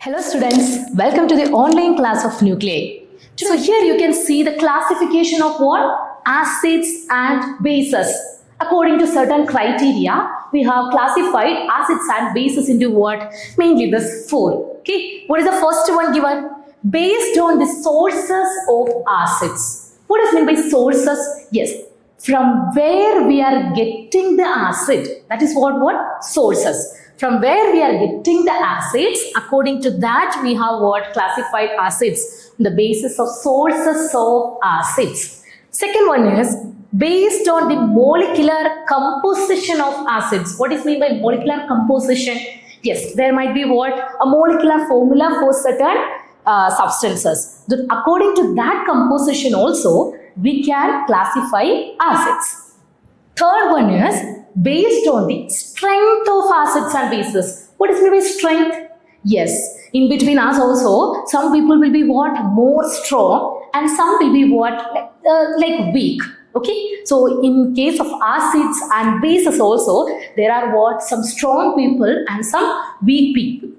Hello students, welcome to the online class of nuclei. So here you can see the classification of what? Acids and bases. According to certain criteria, we have classified acids and bases into what? Mainly this four. Okay, what is the first one given? Based on the sources of acids. What is meant by sources? Yes, from where we are getting the acid. That is what? Sources. From where we are getting the acids, according to that we have what? Classified acids, the basis of sources of acids. Second one is based on the molecular composition of acids. What is meant by molecular composition? Yes, there might be what? A molecular formula for certain substances. According to that composition also, we can classify acids. Third one is based on the strength of acids and bases. What is meant by strength? Yes, in between us also, some people will be what? More strong and some will be what? Like weak. Okay, so in case of acids and bases also, there are what? Some strong people and some weak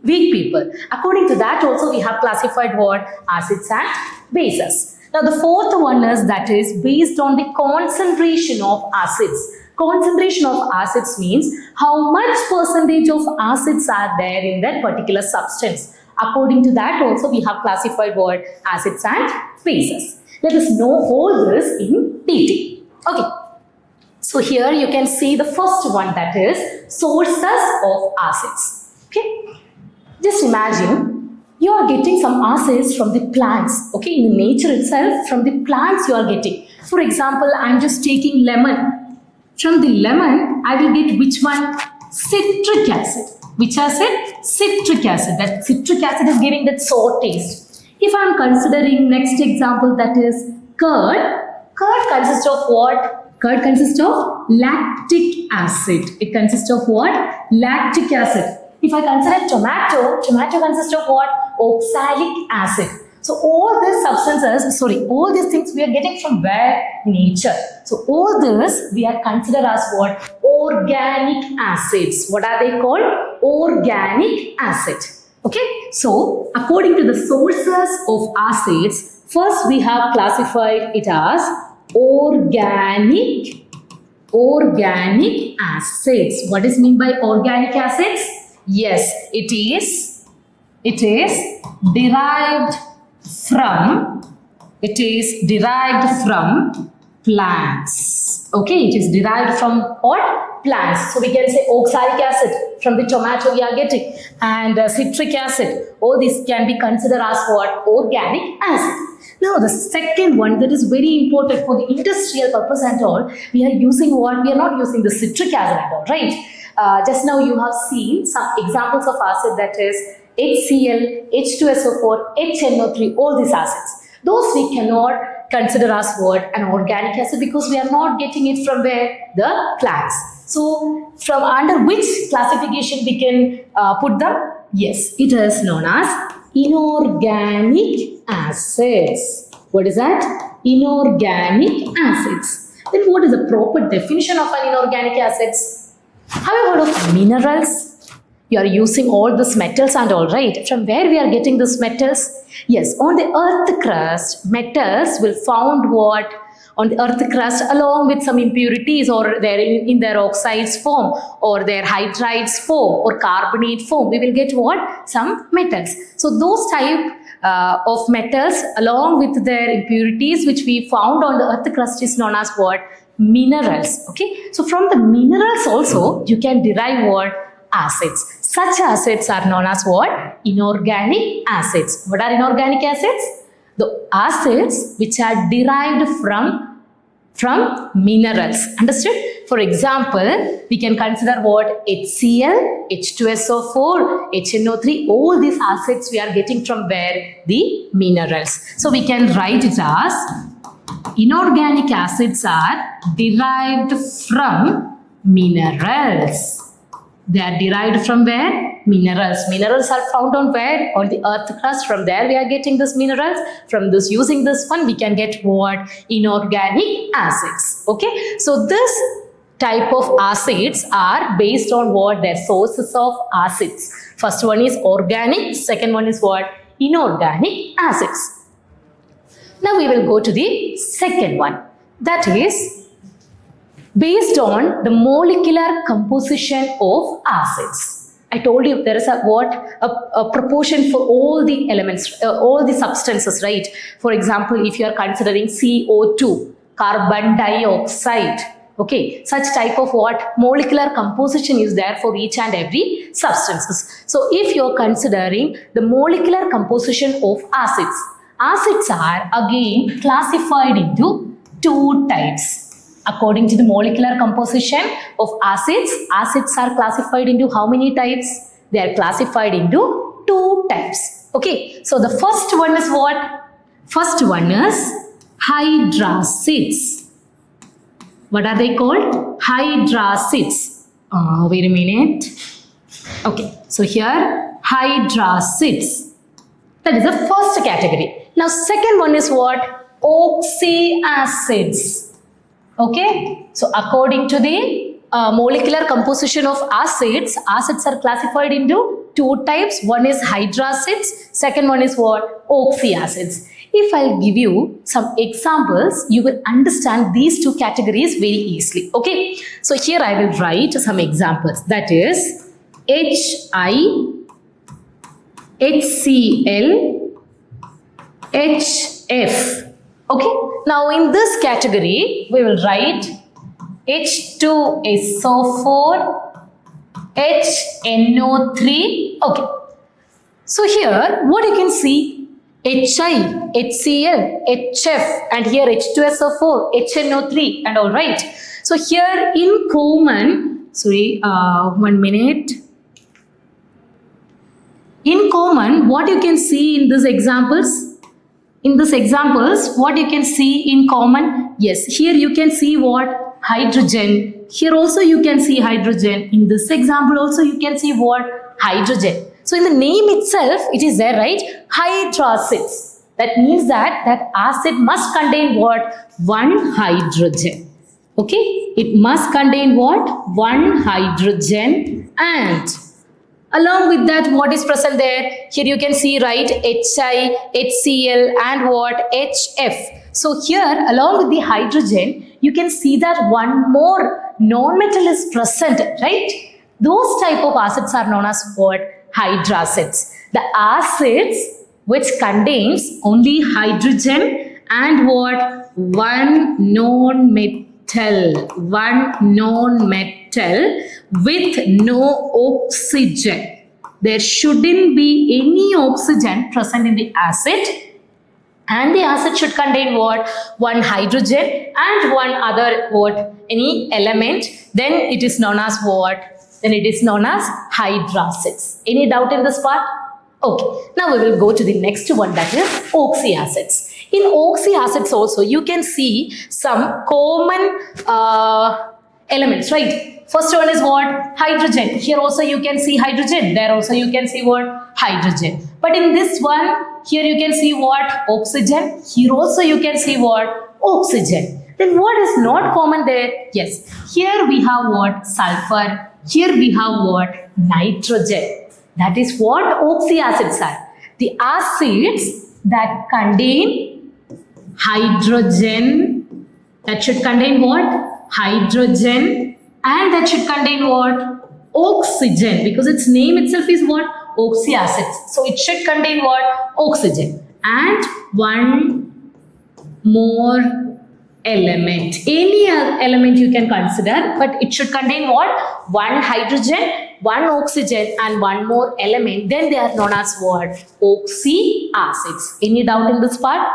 people. According to that also, we have classified what? Acids and bases. Now the fourth one is that is based on the concentration of acids. Concentration of acids means how much percentage of acids are there in that particular substance. According to that also we have classified what? Acids and bases. Let us know all this in detail. Okay. So here you can see the first one, that is sources of acids. Okay. Just imagine you are getting some acids from the plants. Okay. In the nature itself, from the plants you are getting. For example, I am just taking lemon. From the lemon, I will get which one? Citric acid. Which acid? Citric acid. That citric acid is giving that sour taste. If I am considering next example, that is curd. Curd consists of what? Curd consists of lactic acid. It consists of what? Lactic acid. If I consider tomato consists of what? Oxalic acid. So all these substances, all these things we are getting from where? Nature. So all this we are considered as what? Organic acids. What are they called? Organic acid. Okay. So according to the sources of acids, first we have classified it as organic acids. What is meant by organic acids? Yes, it is derived from plants. Okay, it is derived from what? Plants. So we can say oxalic acid from the tomato we are getting, and citric acid. All these can be considered as what? Organic acid. Now the second one that is very important for the industrial purpose and all, we are using what? We are not using the citric acid at all, right? Just now you have seen some examples of acid, that is HCl, H2SO4, HNO3, all these acids. Those we cannot consider as what? An organic acid, because we are not getting it from where? The plants. So from under which classification we can put them? Yes, it is known as inorganic acids. What is that? Inorganic acids. Then what is the proper definition of an inorganic acids? Have you heard of minerals? You are using all these metals and all, right? From where we are getting these metals? Yes, on the earth crust, metals will found what? On the earth crust along with some impurities, or their in their oxides form, or their hydrides form, or carbonate form. We will get what? Some metals. So those type of metals along with their impurities which we found on the earth crust is known as what? Minerals. Okay. So from the minerals also you can derive what? Acids. Such acids are known as what? Inorganic acids. What are inorganic acids? The acids which are derived from minerals. Understood? For example, we can consider what? HCl, H2SO4, HNO3. All these acids we are getting from where? The minerals. So we can write it as inorganic acids are derived from minerals. They are derived from where? Minerals. Minerals are found on where? On the earth crust. From there we are getting this minerals. From this, using this one, we can get what? Inorganic acids. Okay. So this type of acids are based on what? Their sources of acids. First one is organic, second one is what? Inorganic acids. Now we will go to the second one. That is based on the molecular composition of acids. I told you there is a proportion for all the elements, all the substances, right? For example, if you are considering CO2, carbon dioxide, okay, such type of what molecular composition is there for each and every substances. So if you are considering the molecular composition of acids, acids are again classified into two types. According to the molecular composition of acids, acids are classified into how many types? They are classified into two types. Okay, so the first one is what? First one is hydracids. What are they called? Hydracids. Wait a minute. Okay, so here hydracids. That is the first category. Now second one is what? Oxyacids. Okay, so according to the molecular composition of acids, acids are classified into two types. One is hydracids, second one is what? Oxyacids. If I'll give you some examples, you will understand these two categories very easily. Okay, so here I will write some examples. That is HI, HCl, HF. Okay, now in this category, we will write H2SO4, HNO3. Okay, so here what you can see, HI, HCl, HF, and here H2SO4, HNO3, and all right. So here in common, one minute. In common, what you can see in these examples? In these examples, what you can see in common? Yes, here you can see what? Hydrogen. Here also you can see hydrogen. In this example also you can see what? Hydrogen. So in the name itself, it is there, right? Hydracids. That means that acid must contain what? One hydrogen. Okay, it must contain what? One hydrogen, and along with that, what is present there? Here you can see, right? HI, HCl, and what? HF. So here, along with the hydrogen, you can see that one more non-metal is present, right? Those type of acids are known as what? Hydracids. The acids which contains only hydrogen and what? One non-metal with no oxygen. There shouldn't be any oxygen present in the acid, and the acid should contain what? One hydrogen and one other what? Any element. Then it is known as what? Then it is known as hydracids. Any doubt in this part? Okay, now we will go to the next one, that is oxyacids. In oxyacids also you can see some common elements, right? First one is what? Hydrogen. Here also you can see hydrogen. There also you can see what? Hydrogen. But in this one, here you can see what? Oxygen. Here also you can see what? Oxygen. Then what is not common there? Yes. Here we have what? Sulfur. Here we have what? Nitrogen. That is what oxyacids are. The acids that contain hydrogen, that should contain what? Hydrogen, and that should contain what? Oxygen, because its name itself is what? Oxyacids. So it should contain what? Oxygen. And one more element. Any element you can consider, but it should contain what? One hydrogen, one oxygen, and one more element. Then they are known as what? Oxyacids. Any doubt in this part?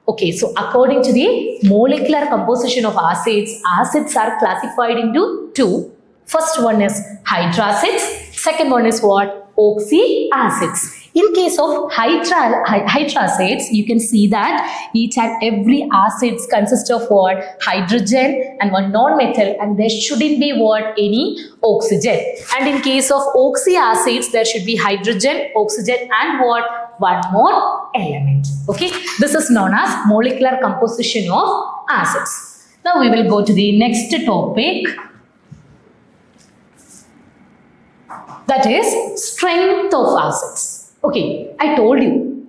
Okay, so according to the molecular composition of acids, acids are classified into two. First one is hydracids, second one is what? Oxyacids. In case of hydracids, you can see that each and every acids consist of what? Hydrogen and one non-metal, and there shouldn't be what? Any oxygen. And in case of oxyacids, there should be hydrogen, oxygen, and what? One more element. Okay, this is known as molecular composition of acids. Now we will go to the next topic. That is strength of acids. Okay, I told you.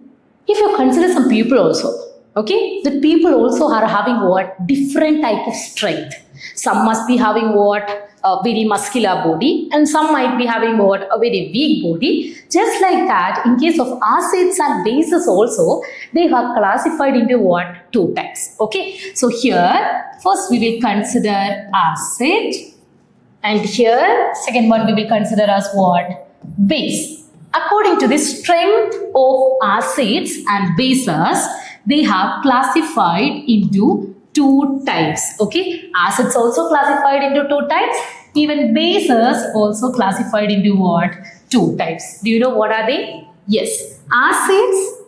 If you consider some people also, okay, the people also are having what? Different type of strength. Some must be having what? A very muscular body, and some might be having what? A very weak body. Just like that, in case of acids and bases also, they are classified into what? Two types. Okay, so here, first we will consider acid, and here, second one we will consider as what? Base. According to the strength of acids and bases, they have classified into two types. Okay, acids also classified into two types. Even bases also classified into what? Two types. Do you know what are they? Yes, acids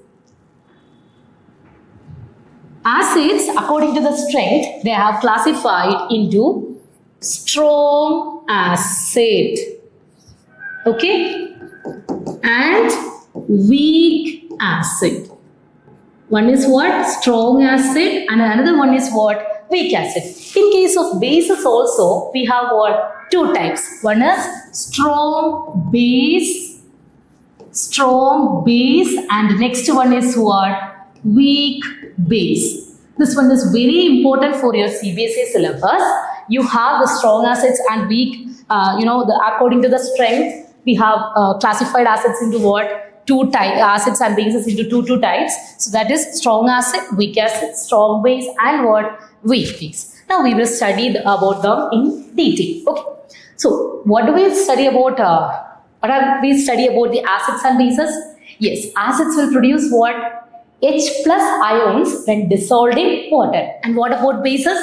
according to the strength, they have classified into strong acid. Okay, and weak acid. One is what? Strong acid, and another one is what? Weak acid. In case of bases also, we have what? Two types. One is strong base, and next one is what? Weak base. This one is very important for your CBSE syllabus. You have the strong acids and weak, according to the strength, we have classified acids into what? Two types, acids and bases into two types. So that is strong acid, weak acid, strong base, and what? Weak base. Now we will study about them in detail. Okay. So what do we study about? We study about the acids and bases. Yes, acids will produce what? H plus ions when dissolved in water. And what about bases?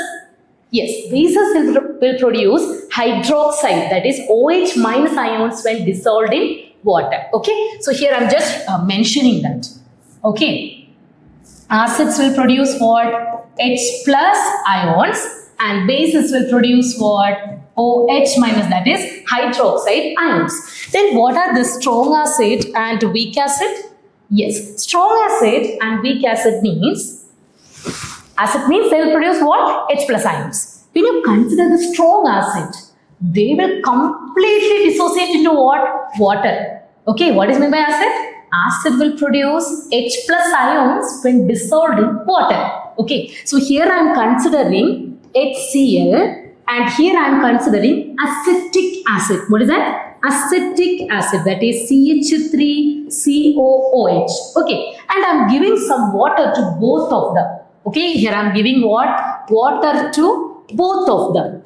Yes, bases will produce hydroxide, that is OH minus ions when dissolved in water. Okay, so here I'm just mentioning that. Okay, acids will produce what? H plus ions, and bases will produce what? OH minus, that is hydroxide ions. Then what are the strong acid and weak acid? Yes, strong acid and weak acid means, acid means they will produce what? H plus ions. When you consider the strong acid, they will completely dissociate into what? Water. Okay, what is meant by acid? Acid will produce H plus ions when dissolved in water. Okay, so here I am considering HCl, and here I am considering acetic acid. What is that? Acetic acid, that is CH3COOH. Okay, and I am giving some water to both of them. Okay, here I am giving what? Water to both of them.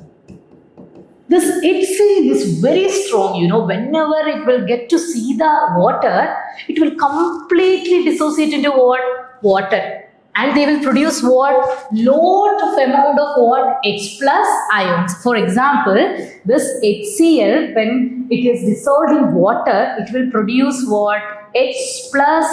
This HCl is very strong, whenever it will get to see the water, it will completely dissociate into what? Water. And they will produce what? Lot of amount of what? H plus ions. For example, this HCl, when it is dissolved in water, it will produce what? H plus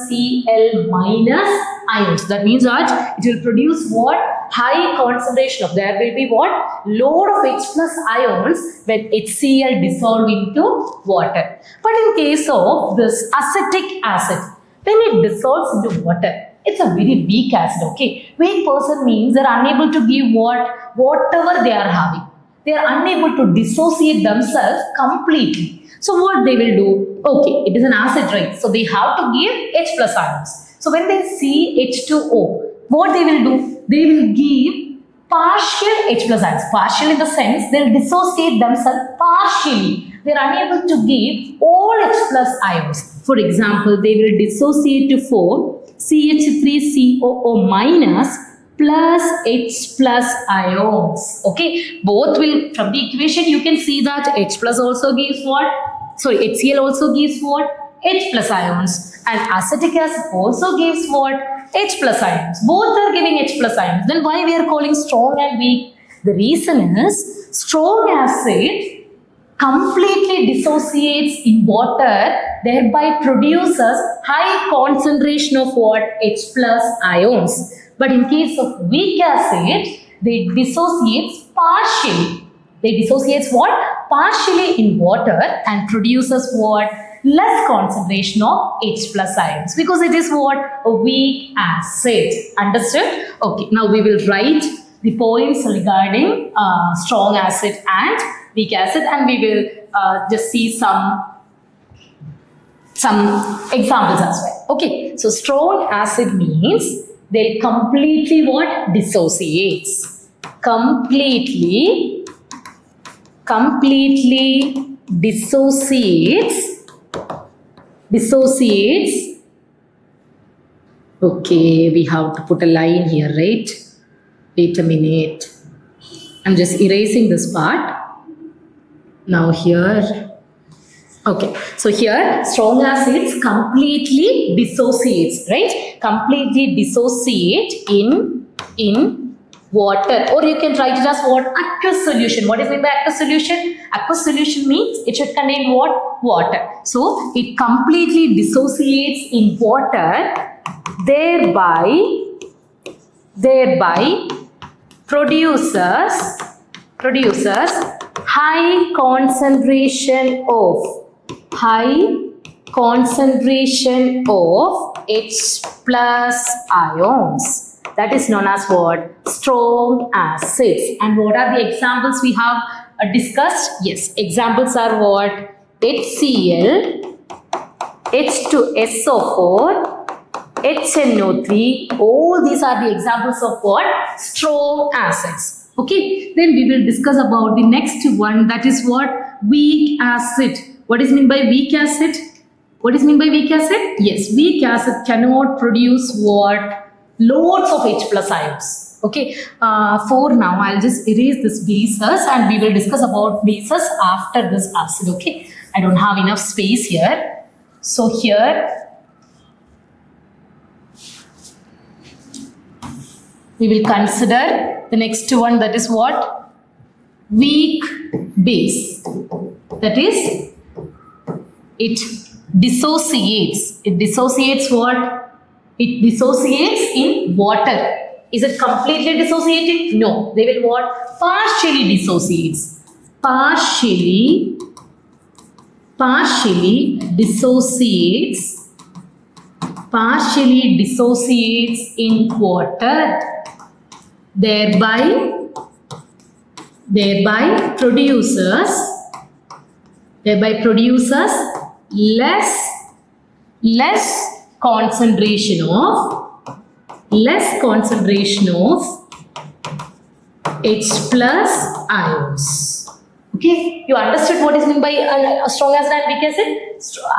Cl minus ions. That means that it will produce what? High concentration of, there will be what? Load of H plus ions when HCl dissolve into water. But in case of this acetic acid, when it dissolves into water, it's a very weak acid. Okay, weak person means they're unable to give whatever they are having. They are unable to dissociate themselves completely. So what they will do? Okay, it is an acid, right? So they have to give H plus ions. So when they see H2O, what they will do? They will give partial H plus ions. Partial in the sense they will dissociate themselves partially. They are unable to give all H plus ions. For example, they will dissociate to form CH3COO minus plus H plus ions. Okay, both will, from the equation you can see that H plus also gives what? Sorry, HCl also gives what? H plus ions, and acetic acid also gives what? H plus ions. Both are giving H plus ions. Then why we are calling strong and weak? The reason is strong acid completely dissociates in water, thereby produces high concentration of what? H plus ions. But in case of weak acid, they dissociate partially. They dissociate what? Partially in water and produces what? Less concentration of H plus ions, because it is what? A weak acid. Understood? Okay, now we will write the points regarding strong acid and weak acid, and we will just see some examples as well. Okay, so strong acid means they completely what? Dissociates. Completely dissociates. Okay, we have to put a line here, right? Wait a minute. I'm just erasing this part. Now here. Okay, so here strong acids completely dissociates, right? Completely dissociate in water, or you can write it as what? Aqueous solution. What is meant by aqueous solution? Aqueous solution means it should contain what? Water. So it completely dissociates in water, thereby produces high concentration of H plus ions. That is known as what? Strong acids. And what are the examples we have discussed? Yes, examples are what? HCl, H2SO4, HNO3. All these are the examples of what? Strong acids. Okay, then we will discuss about the next one, that is what? Weak acid. What is meant by weak acid? What is meant by weak acid? Yes, weak acid cannot produce what? Loads of H plus ions. Okay, for now I'll just erase this bases and we will discuss about bases after this acid. Okay, I don't have enough space here. So here we will consider the next one, that is what? Weak base. That is, it dissociates. It dissociates what? It dissociates in water. Is it completely dissociating? No. They will what? Partially dissociates. Partially dissociates in water, thereby produces less concentration of H plus ions. Okay, you understood what is meant by a strong acid and weak acid?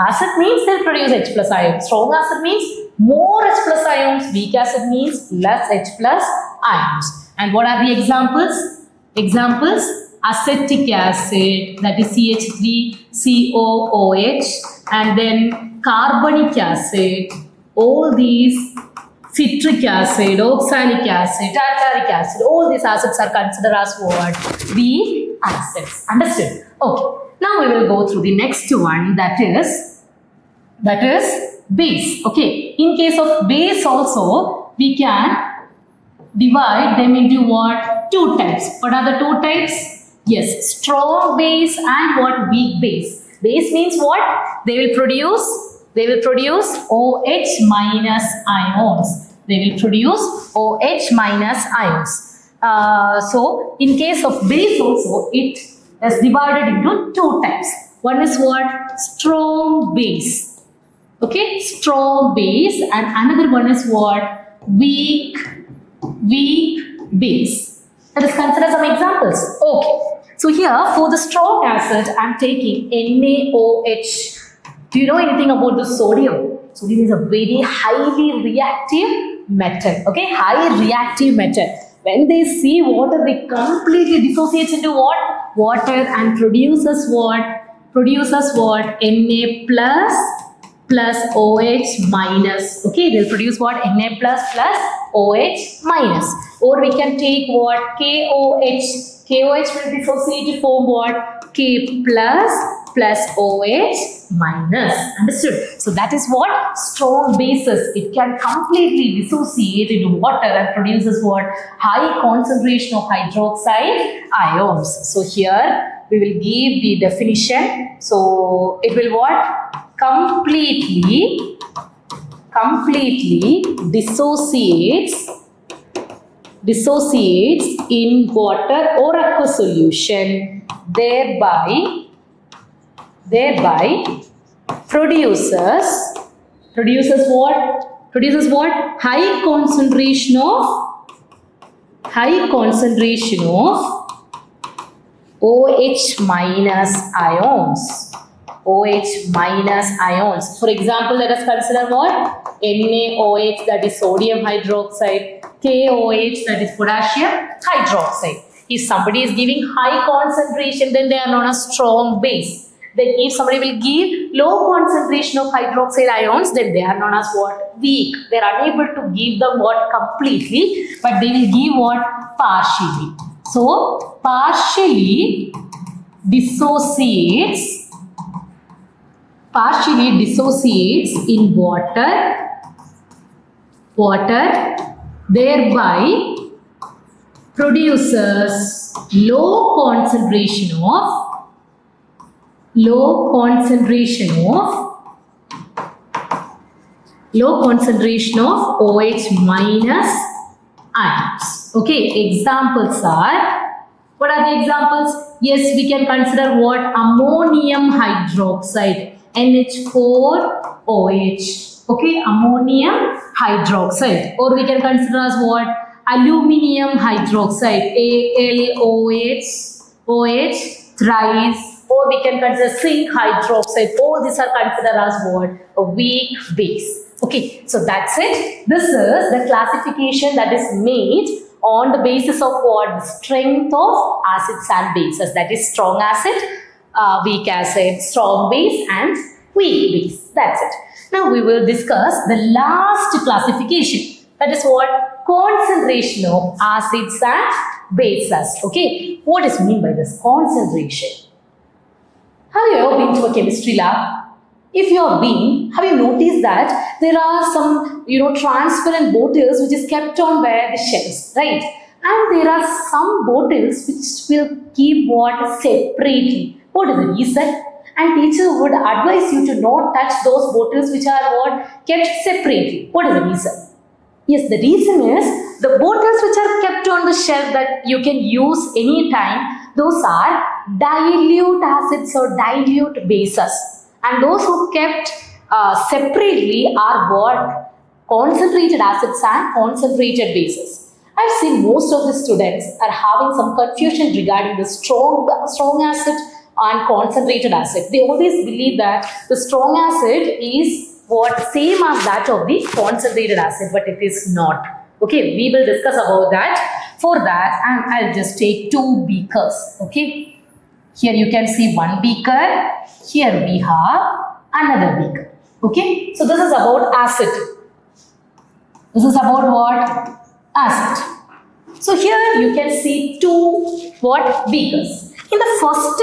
Acid means they'll produce H plus ions. Strong acid means more H plus ions. Weak acid means less H plus ions. And what are the examples? Examples: acetic acid, that is CH3COOH, and then carbonic acid. All these, citric acid, oxalic acid, tartaric acid, all these acids are considered as what? Weak acids. Understood? Okay. Now we will go through the next one, that is base. Okay. In case of base also, we can divide them into what? Two types. What are the two types? Yes, strong base and what? Weak base. Base means what? They will produce OH minus ions. They will produce OH minus ions. So, in case of base also, it is divided into two types. One is what? Strong base. Okay, strong base, and another one is what? Weak base. Let us consider some examples. Okay, so here for the strong acid, I am taking NaOH. Do you know anything about the sodium? Sodium is a very highly reactive metal. Okay, high reactive metal. When they see water, they completely dissociate into what? Water, and produces what? Na plus OH minus. Okay, they'll produce what? Na plus OH minus. Or we can take what? KOH. KOH will dissociate to form what? K plus OH minus. Understood? So that is what? Strong bases. It can completely dissociate into water and produces what? High concentration of hydroxide ions. So here we will give the definition. So it will what? Completely dissociates in water or aqueous solution, thereby thereby produces what? Produces what? High concentration of OH minus ions. OH minus ions. For example, let us consider what? NaOH, that is sodium hydroxide. KOH, that is potassium hydroxide. If somebody is giving high concentration, then they are known as strong base. Then if somebody will give low concentration of hydroxide ions, then they are known as what? Weak. They are unable to give them what? Completely, but they will give what? Partially. So, partially dissociates in water, thereby produces low concentration of OH minus ions. Okay, examples are, what are the examples? Yes, we can consider what? Ammonium hydroxide, NH4OH. Okay, ammonium hydroxide. Or we can consider as what? Aluminium hydroxide, AlOH thrice. Or we can consider zinc hydroxide. All these are considered as what? A weak base. Okay, so that's it. This is the classification that is made on the basis of what? The strength of acids and bases. That is strong acid, weak acid, strong base and weak base. That's it. Now we will discuss the last classification. That is what? Concentration of acids and bases. Okay, what is mean by this concentration? Have you ever been to a chemistry lab? If you have been, have you noticed that there are some, transparent bottles which is kept on where the shelves, right? And there are some bottles which will keep what? Separately. What is the reason? And teacher would advise you to not touch those bottles which are what? Kept separately. What is the reason? Yes, the reason is the bottles which are kept on the shelf that you can use anytime, those are dilute acids or dilute bases. And those who kept separately are what? Concentrated acids and concentrated bases. I've seen most of the students are having some confusion regarding the strong acid and concentrated acid. They always believe that the strong acid is what? Same as that of the concentrated acid, but it is not. Okay, we will discuss about that. For that, I'll just take two beakers. Okay, here you can see one beaker. Here we have another beaker. Okay, so this is about acid. This is about what? Acid. So here you can see two what? Beakers. In the first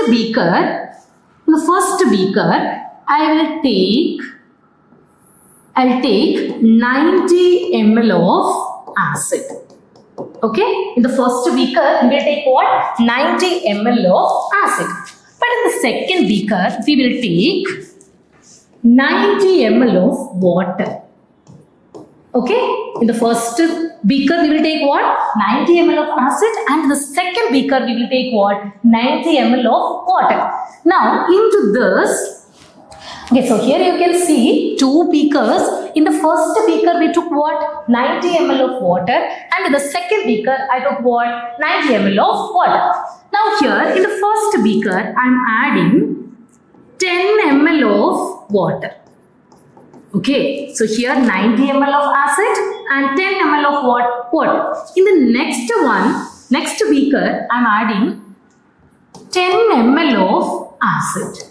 beaker, I will take 90 ml of acid. Okay, in the first beaker, we will take what? 90 ml of acid. But in the second beaker, we will take 90 ml of water. Okay, in the first beaker, we will take what? 90 ml of acid, and in the second beaker, we will take what? 90 ml of water. Now, into this, okay, so here you can see two beakers. In the first beaker, we took what? 90 ml of water, and in the second beaker, I took what? 90 ml of water. Now here, in the first beaker, I am adding 10 ml of water. Okay, so here 90 ml of acid and 10 ml of what? Water. In the next beaker, I am adding 10 ml of acid.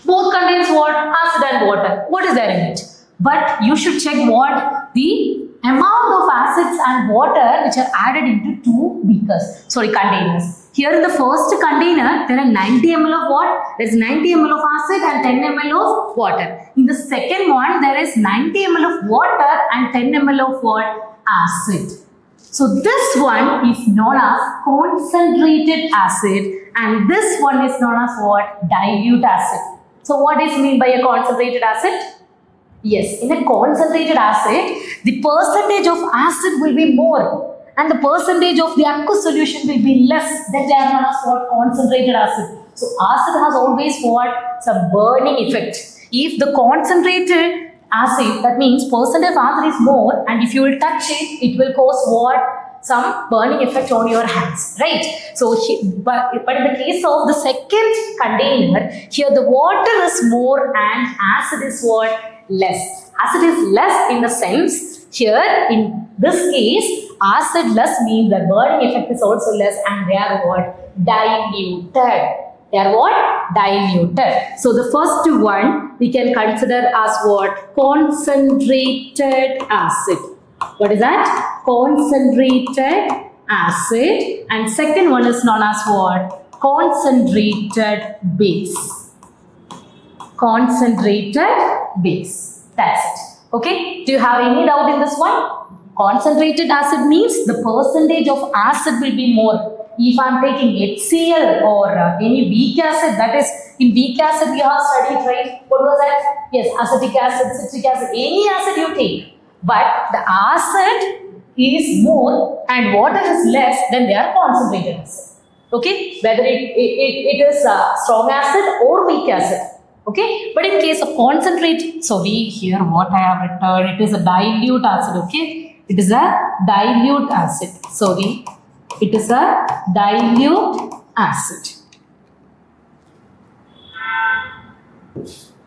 Both contains what? Acid and water. What is there in it? But you should check what? The amount of acids and water which are added into two containers. Here in the first container, there are 90 ml of what? There is 90 ml of acid and 10 ml of water. In the second one, there is 90 ml of water and 10 ml of what? Acid. So this one is known as concentrated acid, and this one is known as what? Dilute acid. So what is mean by a concentrated acid? Yes, in a concentrated acid, the percentage of acid will be more and the percentage of the aqueous solution will be less. That they are known as what? Concentrated acid. So acid has always what? Some burning effect. If the concentrated acid, that means percentage of acid is more, and if you will touch it, it will cause what? Some burning effect on your hands, right? So, but in the case of the second container, here the water is more and acid is what? Less. Acid is less in the sense, here in this case, acid less means the burning effect is also less, and they are what? Diluted. They are what? Diluted. So the first one we can consider as what? Concentrated acid. What is that? Concentrated acid. And second one is known as what? Concentrated base. Concentrated base. That's it. Okay. Do you have any doubt in this one? Concentrated acid means the percentage of acid will be more. If I am taking HCl or any weak acid, that is in weak acid we have studied, right? What was that? Yes, acetic acid, citric acid, any acid you take. But the acid is more and water is less, then they are concentrated acid. Okay, whether it is strong acid or weak acid. Okay, but in case of concentrate, so we here what I have written, it is a dilute acid. Okay, it is a dilute acid. Sorry, it is a dilute acid.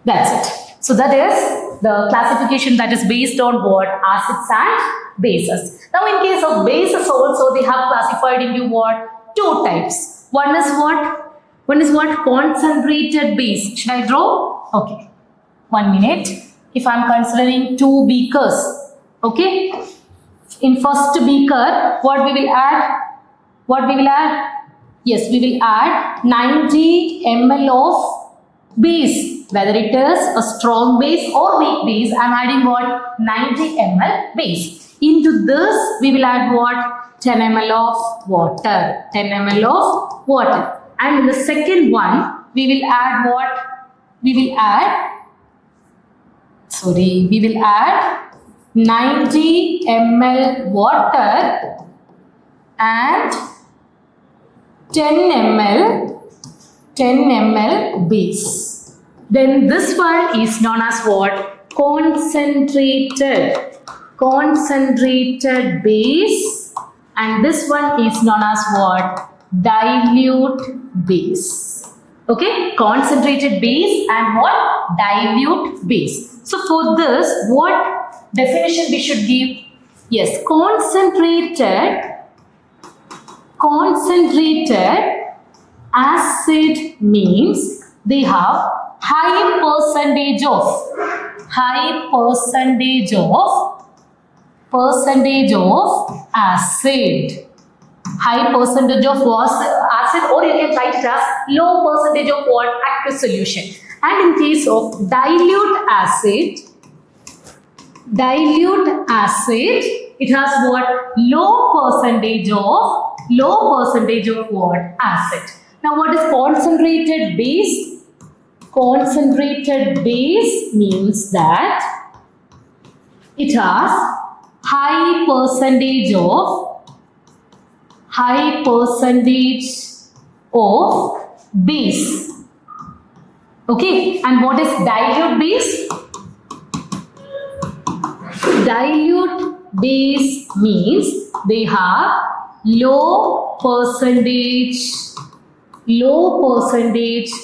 That's it. So that is the classification that is based on what? Acids and bases. Now in case of bases also, they have classified into what? Two types. One is what? One is what? Concentrated base. Should I draw? Okay. 1 minute. If I am considering two beakers. Okay. In first beaker, what we will add? What we will add? Yes, we will add 90 ml of base. Whether it is a strong base or weak base, I am adding what? 90 ml base. Into this, we will add what? 10 ml of water. 10 ml of water. And in the second one, we will add what? We will add 90 ml water and 10 ml base. Then this one is known as what? Concentrated base, and this one is known as what? Dilute base. Okay, concentrated base and what? Dilute base. So for this, what definition we should give? Yes, concentrated acid means they have high percentage of acid. High percentage of acid, or you can write it as low percentage of what? Aqueous solution. And in case of dilute acid, it has what? Low percentage of what? Acid. Now what is concentrated base? Concentrated base means that it has high percentage of base. Okay, and what is dilute base? Dilute base means they have low percentage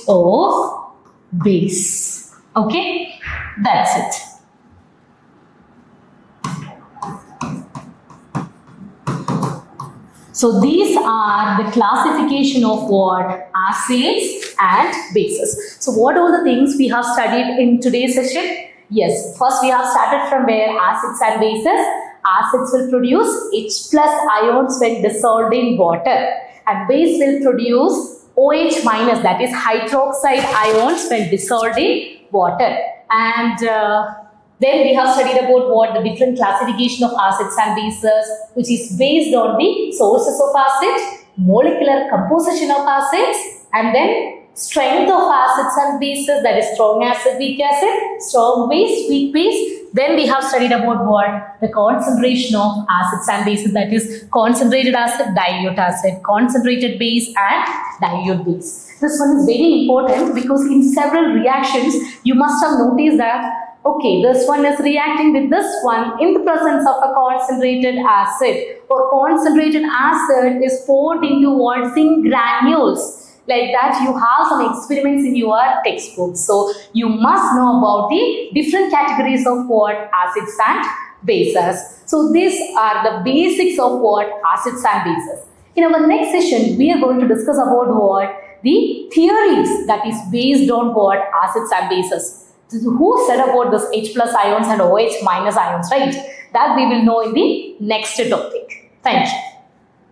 of base. Okay, that's it. So these are the classification of what? Acids and bases. So what are the things we have studied in today's session? Yes, first we have started from where? Acids and bases. Acids will produce H plus ions when dissolved in water, and base will produce OH minus, that is hydroxide ions when dissolved in water. And then we have studied about what? The different classification of acids and bases, which is based on the sources of acid, molecular composition of acids, and then strength of acids and bases, that is strong acid, weak acid, strong base, weak base, Then we have studied about what? The concentration of acids and bases, that is concentrated acid, concentrated base and dilute base. This one is very important because in several reactions you must have noticed that okay, this one is reacting with this one in the presence of a concentrated acid, or concentrated acid is poured into what? Zinc granules. Like that, you have some experiments in your textbook. So you must know about the different categories of what? Acids and bases. So these are the basics of what? Acids and bases. In our next session, we are going to discuss about what? The theories that is based on what? Acids and bases. Who said about this H plus ions and OH minus ions, right? That we will know in the next topic. Thank you.